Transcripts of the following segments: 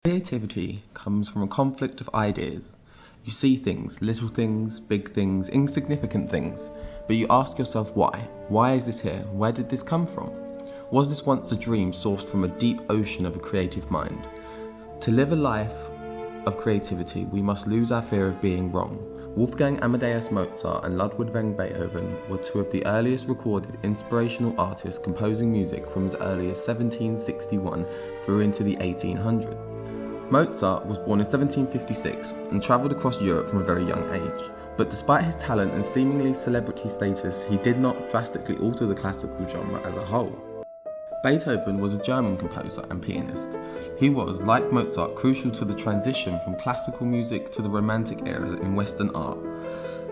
Creativity comes from a conflict of ideas. You see things, little things, big things, insignificant things, but you ask yourself why? Why is this here? Where did this come from? Was this once a dream sourced from a deep ocean of a creative mind? To live a life of creativity, we must lose our fear of being wrong. Wolfgang Amadeus Mozart and Ludwig van Beethoven were two of the earliest recorded inspirational artists composing music from as early as 1761 through into the 1800s. Mozart was born in 1756 and travelled across Europe from a very young age. But despite his talent and seemingly celebrity status, he did not drastically alter the classical genre as a whole. Beethoven was a German composer and pianist. He was, like Mozart, crucial to the transition from classical music to the Romantic era in Western art.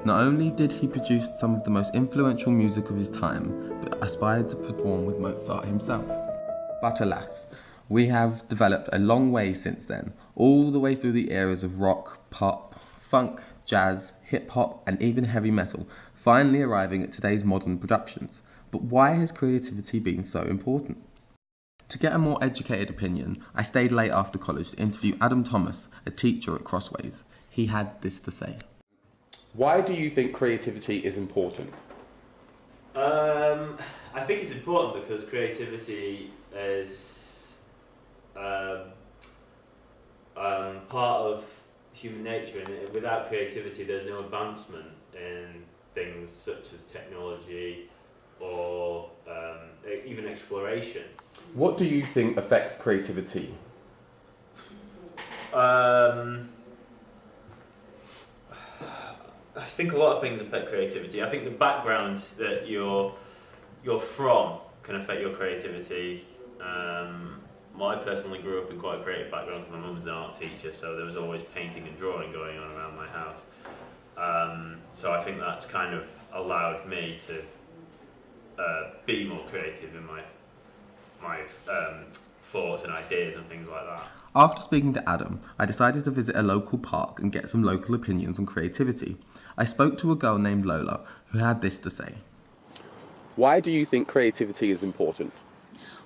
Not only did he produce some of the most influential music of his time, but aspired to perform with Mozart himself. But alas, we have developed a long way since then, all the way through the eras of rock, pop, funk, jazz, hip-hop and even heavy metal, finally arriving at today's modern productions. But why has creativity been so important? To get a more educated opinion, I stayed late after college to interview Adam Thomas, a teacher at Crossways. He had this to say. Why do you think creativity is important? I think it's important because creativity is part of human nature, and without creativity there's no advancement in things such as technology or even exploration. What do you think affects creativity? I think a lot of things affect creativity. I think the background that you're from can affect your creativity. I personally grew up in quite a creative background. My mum was an art teacher, so there was always painting and drawing going on around my house. So I think that's kind of allowed me to be more creative in my thoughts and ideas and things like that. After speaking to Adam, I decided to visit a local park and get some local opinions on creativity. I spoke to a girl named Lola who had this to say. Why do you think creativity is important?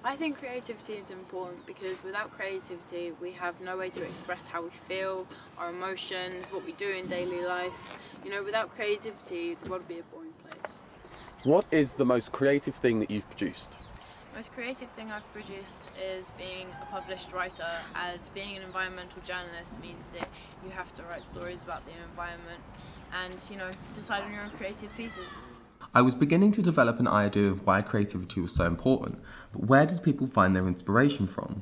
I think creativity is important because without creativity we have no way to express how we feel, our emotions, what we do in daily life. You know, without creativity the world would be a boring place. What is the most creative thing that you've produced? The most creative thing I've produced is being a published writer, as being an environmental journalist means that you have to write stories about the environment and, you know, decide on your own creative pieces. I was beginning to develop an idea of why creativity was so important, but where did people find their inspiration from?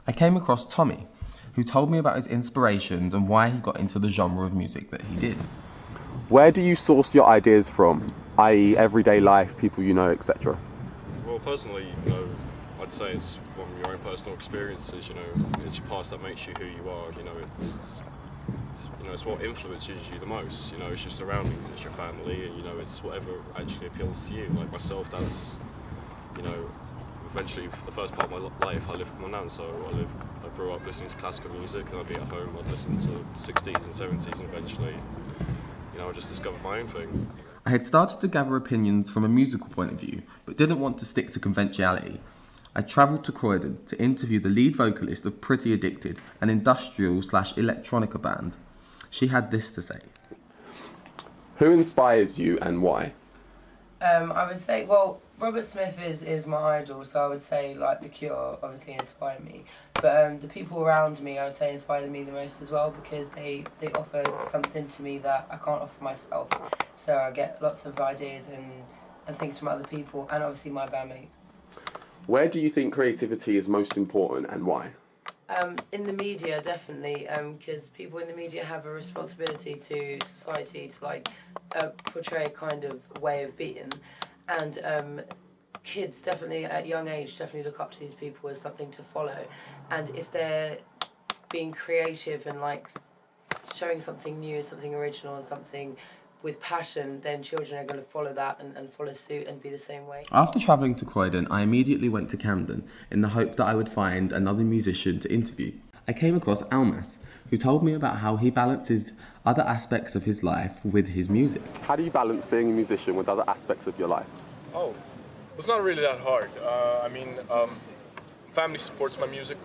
I came across Tommy, who told me about his inspirations and why he got into the genre of music that he did. Where do you source your ideas from, i.e. everyday life, people you know, etc.? Well, personally, I'd say it's from your own personal experiences. It's your past that makes you who you are. It's what influences you the most. It's your surroundings, it's your family, and it's whatever actually appeals to you. Like myself, that's eventually for the first part of my life I lived with my nan, so I grew up listening to classical music, and I'd be at home, I'd listen to 60s and 70s, and eventually I just discovered my own thing. I had started to gather opinions from a musical point of view, but didn't want to stick to conventionality. I travelled to Croydon to interview the lead vocalist of Pretty Addicted, an industrial/electronica band. She had this to say. Who inspires you and why? I would say, well, Robert Smith is my idol, so I would say, like, The Cure obviously inspired me. But the people around me, I would say, inspired me the most as well, because they offer something to me that I can't offer myself. So I get lots of ideas and things from other people, and obviously my bandmate. Where do you think creativity is most important and why? In the media, definitely, because people in the media have a responsibility to society to portray a kind of way of being, and kids definitely at a young age definitely look up to these people as something to follow, and if they're being creative and showing something new, something original, and something with passion, then children are going to follow that and follow suit and be the same way. After travelling to Croydon, I immediately went to Camden in the hope that I would find another musician to interview. I came across Almas, who told me about how he balances other aspects of his life with his music. How do you balance being a musician with other aspects of your life? Oh, it's not really that hard. Family supports my music.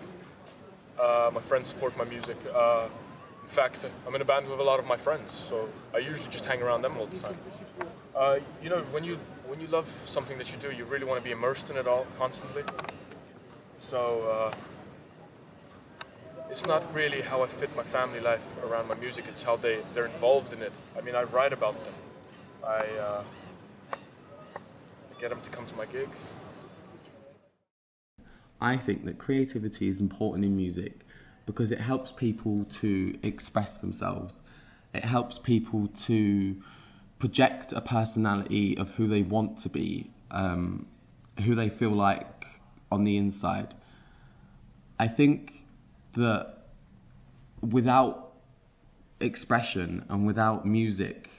My friends support my music. In fact, I'm in a band with a lot of my friends, so I usually just hang around them all the time. You know, when you love something that you do, you really want to be immersed in it all constantly. So it's not really how I fit my family life around my music, it's how they're involved in it. I mean, I write about them. I get them to come to my gigs. I think that creativity is important in music because it helps people to express themselves. It helps people to project a personality of who they want to be, who they feel like on the inside. I think that without expression and without music,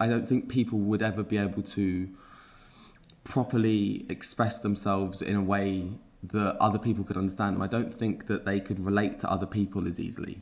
I don't think people would ever be able to properly express themselves in a way that other people could understand them. I don't think that they could relate to other people as easily.